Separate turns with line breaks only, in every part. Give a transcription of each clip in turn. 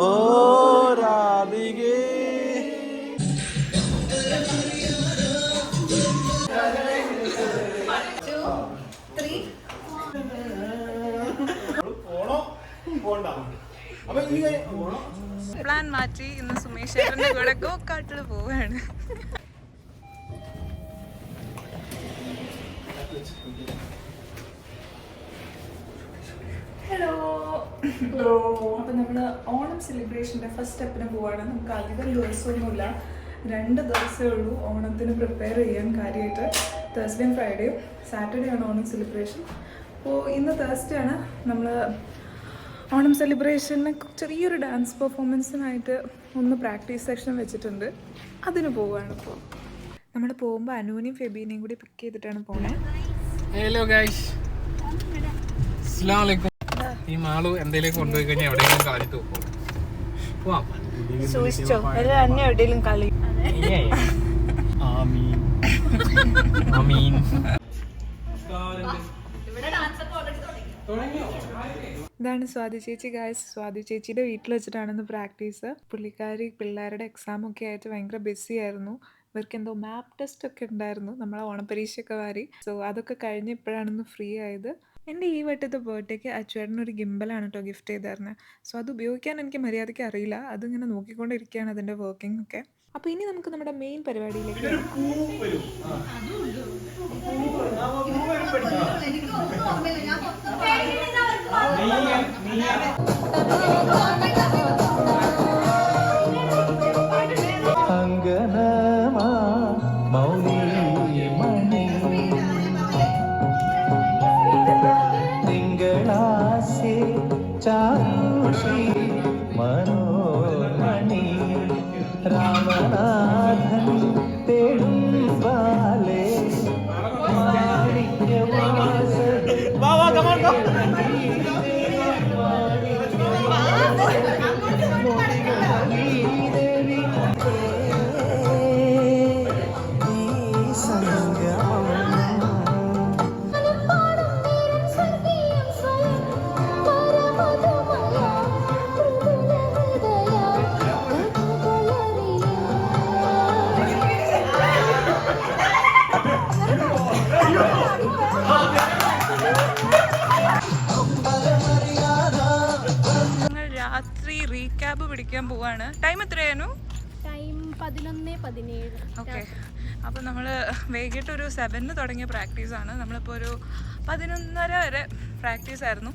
ഓ രാധികേ
plan മാറ്റി ഇന്ന് സുമേഷ് ഏട്ടന്റെ കൂടെ ഗോകാട്ടിൽ പോവാണ്. ഹലോ അപ്പം നമ്മൾ ഓണം സെലിബ്രേഷൻ്റെ ഫസ്റ്റ് സ്റ്റെപ്പിന് പോവാണ്. നമുക്ക് അധികം ദിവസമൊന്നുമില്ല, 2 ദിവസമേ ഉള്ളൂ ഓണത്തിന് പ്രിപ്പയർ ചെയ്യാൻ. കാര്യമായിട്ട് തേഴ്സ്ഡേയും ഫ്രൈഡേയും, സാറ്റർഡേ ആണ് ഓണം സെലിബ്രേഷൻ. അപ്പോൾ ഇന്ന് തേഴ്സ്ഡേ ആണ്. നമ്മൾ ഓണം സെലിബ്രേഷന് ചെറിയൊരു ഡാൻസ് പെർഫോമൻസിനായിട്ട് ഒന്ന് പ്രാക്ടീസ് സെക്ഷൻ വെച്ചിട്ടുണ്ട്, അതിന് പോവുകയാണ്. ഇപ്പോൾ നമ്മൾ പോകുമ്പോൾ അനുവിനെയും ഫെബീനെയും കൂടി പിക്ക് ചെയ്തിട്ടാണ് പോണേ.
ഹലോ ഗൈസ്, അസ്സലാമു അലൈക്കും. ഈ മാളു എന്തെങ്കിലും കൊണ്ടുപോയി കഴിഞ്ഞാൽ എവിടെയെങ്കിലും കാലിട്ട് പോവാം.
സൂക്ഷിച്ചോ, എന്നെ എവിടെയെങ്കിലും കളി. ഇതാണ് സ്വാതി ചേച്ചി ഗായ്സ്. സ്വാതി ചേച്ചിയുടെ വീട്ടിൽ വെച്ചിട്ടാണെന്ന് പ്രാക്ടീസ്. പുള്ളിക്കാരി പിള്ളേരുടെ എക്സാമൊക്കെ ആയിട്ട് ഭയങ്കര ബിസി ആയിരുന്നു. ഇവർക്ക് എന്തോ മാപ്പ് ടെസ്റ്റ് ഒക്കെ ഉണ്ടായിരുന്നു, നമ്മളെ ഓണപ്പരീക്ഷയൊക്കെ വാരി. സോ അതൊക്കെ കഴിഞ്ഞ് ഇപ്പോഴാണെന്ന് ഫ്രീ ആയത്. എൻ്റെ ഈ വട്ടത്തെ ബർത്ത്ഡേക്ക് അച്ചുവേട്ടനൊരു ഗിംബലാണ് കേട്ടോ ഗിഫ്റ്റ് ചെയ്തായിരുന്നത്. സോ അത് ഉപയോഗിക്കാൻ എനിക്ക് മര്യാദയ്ക്ക് അറിയില്ല, അതിങ്ങനെ നോക്കിക്കൊണ്ടിരിക്കുകയാണ് അതിൻ്റെ വർക്കിംഗ് ഒക്കെ. അപ്പോൾ ഇനി നമുക്ക് നമ്മുടെ മെയിൻ പരിപാടിയിലേക്ക്
മനോമണി രാമനാഥൻ തേടുവാലേ
രാത്രി റീക്യാബ് പിടിക്കാൻ പോവാണ്. ടൈം എത്രയായിരുന്നു?
ടൈം 11:17.
ഓക്കെ, അപ്പോൾ നമ്മൾ വൈകിട്ട് ഒരു 7 തുടങ്ങിയ പ്രാക്ടീസാണ്. നമ്മളിപ്പോൾ ഒരു 11:30 വരെ പ്രാക്ടീസ് ആയിരുന്നു.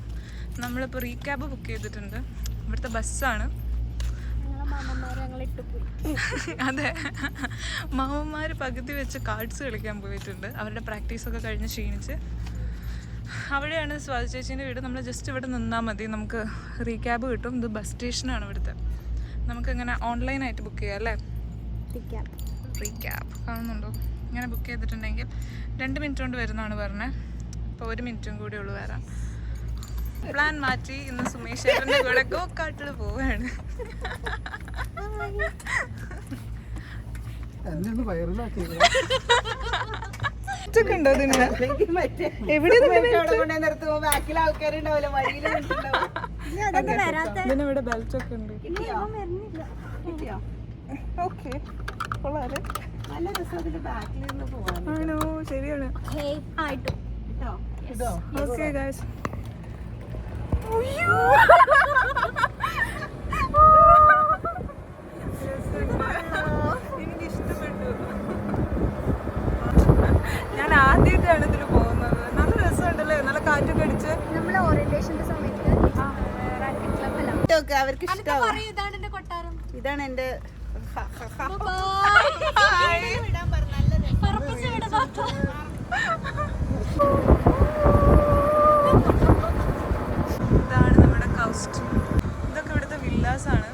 നമ്മളിപ്പോൾ റീക്യാബ് ബുക്ക് ചെയ്തിട്ടുണ്ട്. ഇവിടുത്തെ ബസ്സാണ്. അതെ, മാമന്മാർ പകുതി വെച്ച് കാർഡ്സ് കളിക്കാൻ പോയിട്ടുണ്ട്. അവരുടെ പ്രാക്ടീസൊക്കെ കഴിഞ്ഞ് ക്ഷീണിച്ച് അവിടെയാണ് സ്വാതി ചേച്ചീൻ്റെ വീട്. നമ്മൾ ജസ്റ്റ് ഇവിടെ നിന്നാൽ മതി, നമുക്ക് റീക്യാബ് കിട്ടും. ഇത് ബസ് സ്റ്റേഷനാണ് ഇവിടുത്തെ. നമുക്കിങ്ങനെ ഓൺലൈനായിട്ട് ബുക്ക് ചെയ്യാം അല്ലേ? റീക്യാബ് കാണുന്നുണ്ടോ? ഇങ്ങനെ ബുക്ക് ചെയ്തിട്ടുണ്ടെങ്കിൽ 2 മിനിറ്റ് കൊണ്ട് വരുന്നതാണ് പറഞ്ഞത്. ഇപ്പോൾ 1 മിനിറ്റും കൂടി ഉള്ളു വരാൻ. പ്ലാൻ മാറ്റി ഇന്ന് സുമേഷ് ഏട്ടൻ്റെ കൂടെ ഗോകാട്ടിൽ പോവാണ്. ഉണ്ടോ ഇതിന്? എവിടെ ഇതിനിവിടെ ബെൽറ്റ് ഒക്കെ ഉണ്ട്. ഓക്കെ, ആണോ? ശരിയാണ്. ഓക്കെ ഗൈസ്, എനിക്ക് ഇഷ്ടപ്പെട്ടു. ഞാൻ ആദ്യമായിട്ടാണ് ഇതിൽ പോകുന്നത്. നല്ല രസമുണ്ടല്ലേ, നല്ല കാറ്റൊക്കെ അടിച്ച്.
നമ്മളെ ഓറിയന്റേഷന്റെ സമയത്ത്
അവർക്ക് ഇഷ്ടമാണ്.
ഇതാണ് എന്റെ കൊട്ടാരം,
ഇതാണ് എന്റെ
ഇതാണ് നമ്മുടെ കൗസ്റ്റ്. ഇതൊക്കെ ഇവിടുത്തെ വില്ലാസ് ആണ്.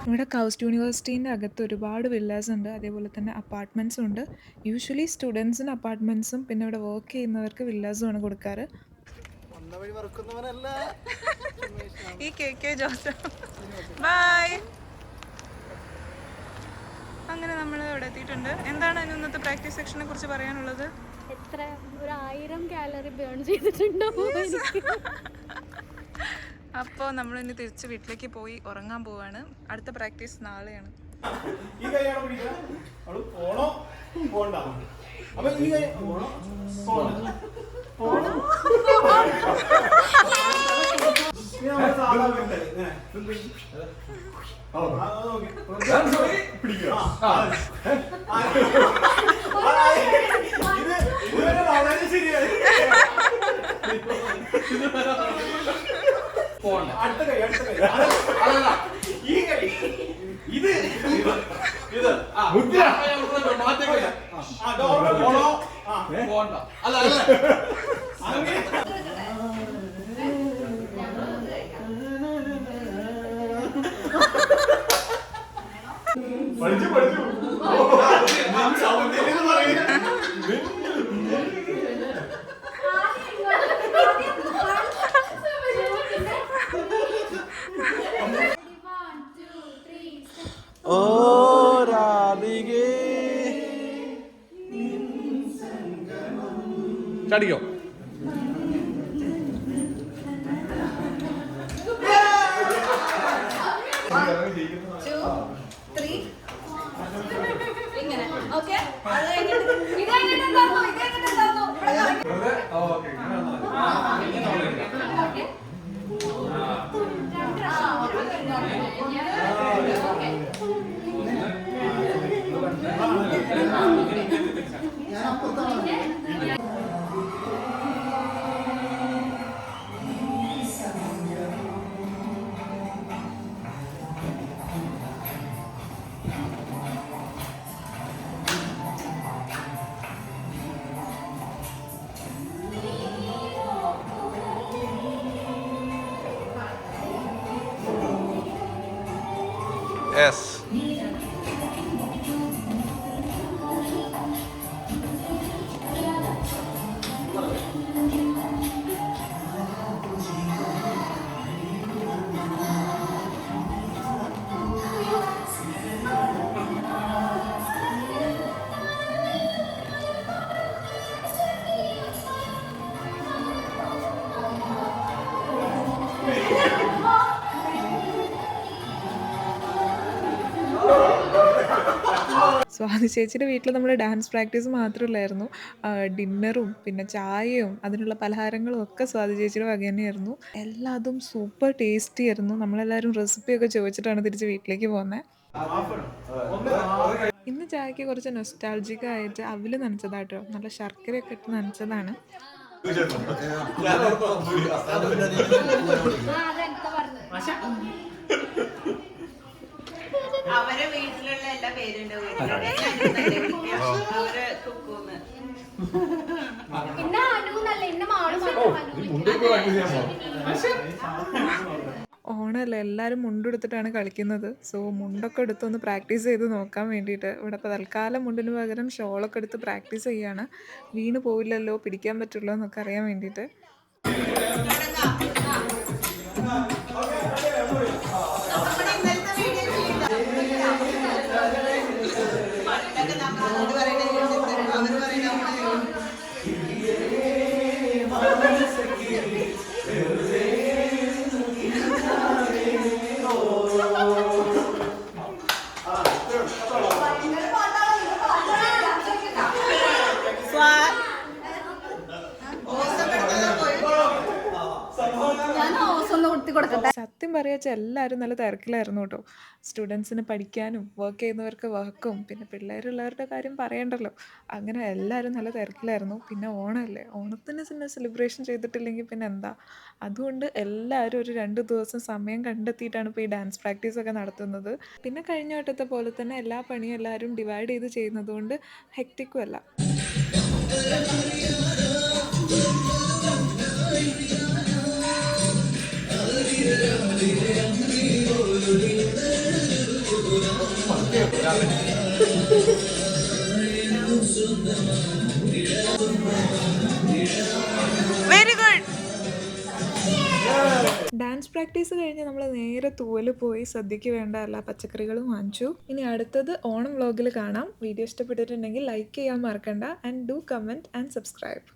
ഇവിടെ കൗസ്റ്റ് യൂണിവേഴ്സിറ്റീൻ്റെ അകത്ത് ഒരുപാട് വില്ലാസ് ഉണ്ട്, അതേപോലെ തന്നെ അപ്പാർട്ട്മെൻറ്റ്സും ഉണ്ട്. യൂഷ്വലി സ്റ്റുഡൻസിന് അപ്പാർട്ട്മെൻറ്റ്സും പിന്നെ ഇവിടെ വർക്ക് ചെയ്യുന്നവർക്ക് വില്ലാസും ആണ് കൊടുക്കാറ്. ഈ കെ ജോസഫ് ബൈ. അങ്ങനെ നമ്മൾ ഇവിടെ എത്തിയിട്ടുണ്ട്. എന്താണ് ഇന്നത്തെ പ്രാക്ടീസ് സെക്ഷനെ കുറിച്ച് പറയാനുള്ളത്?
എത്ര 1000 കാലറി ബേൺ ചെയ്തിട്ടുണ്ടോ?
അപ്പോൾ നമ്മളിനി തിരിച്ച് വീട്ടിലേക്ക് പോയി ഉറങ്ങാൻ പോവാണ്. അടുത്ത പ്രാക്ടീസ് നാളെയാണ്.
ഈ കൈയാണ് പിടിക്കുക. അവള് പോണോ പോണ്ട. അപ്പൊ ഈ കൈ പോണോ പോണോ പോണോ. അടുത്ത കൈ ഈ കൈ ഇത് ഇത് പോണോ പോണ്ട. അല്ല അല്ല പഠിച്ചു പഠിച്ചു ഓ രാധികേ.
ചടിക്കോ
ഇങ്ങനെ ഓക്കെ അത് കഴിഞ്ഞിട്ട് ഇത് കഴിഞ്ഞിട്ട് എന്താണോ ഇത് കഴിഞ്ഞിട്ട് എന്താണോ
Yes.
സ്വാതി ചേച്ചിയുടെ വീട്ടിൽ നമ്മൾ ഡാൻസ് പ്രാക്ടീസ് മാത്രമല്ലായിരുന്നു, ഡിന്നറും പിന്നെ ചായയും അതിനുള്ള പലഹാരങ്ങളും ഒക്കെ സ്വാതി ചേച്ചിയുടെ വക തന്നെയായിരുന്നു. എല്ലാതും സൂപ്പർ ടേസ്റ്റി ആയിരുന്നു. നമ്മളെല്ലാവരും റെസിപ്പിയൊക്കെ ചോദിച്ചിട്ടാണ് തിരിച്ച് വീട്ടിലേക്ക് പോകുന്നത്. ഇന്ന് ചായക്ക് കുറച്ച് നൊസ്റ്റാൾജിക് ആയിട്ട് അവില് നനച്ചതാട്ടോ, നല്ല ശർക്കരയൊക്കെ ഇട്ട് നനച്ചതാണ്.
അവരെ വീട്ടിലുള്ള എല്ലാ പേരുണ്ട്. അവര് കുക്കൂന്ന്
പിന്നെ അനുന്നല്ല എന്നെ മാളും
ഓണമല്ലേ, എല്ലാവരും മുണ്ടെടുത്തിട്ടാണ് കളിക്കുന്നത്. സോ മുണ്ടൊക്കെ എടുത്തൊന്ന് പ്രാക്ടീസ് ചെയ്ത് നോക്കാൻ വേണ്ടിയിട്ട് ഇവിടെ ഇപ്പോൾ തൽക്കാലം മുണ്ടിന് പകരം ഷോളൊക്കെ എടുത്ത് പ്രാക്ടീസ് ചെയ്യാണ്. വീണ് പോവില്ലല്ലോ, പിടിക്കാൻ പറ്റുള്ളൂ എന്നൊക്കെ അറിയാൻ വേണ്ടിയിട്ട്. സത്യം പറയാച്ചാൽ എല്ലാവരും നല്ല തിരക്കിലായിരുന്നു കേട്ടോ. സ്റ്റുഡൻസിന് പഠിക്കാനും വർക്ക് ചെയ്യുന്നവർക്ക് വർക്കും പിന്നെ പിള്ളേരുള്ളവരുടെ കാര്യം പറയണ്ടല്ലോ. അങ്ങനെ എല്ലാവരും നല്ല തിരക്കിലായിരുന്നു. പിന്നെ ഓണമല്ലേ, ഓണത്തിന് പിന്നെ സെലിബ്രേഷൻ ചെയ്തിട്ടില്ലെങ്കിൽ പിന്നെ എന്താ. അതുകൊണ്ട് എല്ലാവരും ഒരു 2 ദിവസം സമയം കണ്ടെത്തിയിട്ടാണ് ഇപ്പോൾ ഈ ഡാൻസ് പ്രാക്ടീസൊക്കെ നടത്തുന്നത്. പിന്നെ കഴിഞ്ഞ വട്ടത്തെ പോലെ തന്നെ എല്ലാ പണിയും എല്ലാവരും ഡിവൈഡ് ചെയ്ത് ചെയ്യുന്നത് കൊണ്ട് ഹെക്റ്റിക്കും അല്ല. Very good. ഡാൻസ് പ്രാക്ടീസ് കഴിഞ്ഞ് നമ്മൾ നേരെ തൂവൽ പോയി സദ്യക്ക് വേണ്ട എല്ലാ പച്ചക്കറികളും വാങ്ങിച്ചു. ഇനി അടുത്തത് ഓണം വ്ലോഗിൽ കാണാം. വീഡിയോ ഇഷ്ടപ്പെട്ടിട്ടുണ്ടെങ്കിൽ ലൈക്ക് ചെയ്യാൻ മറക്കണ്ട. And do comment and subscribe.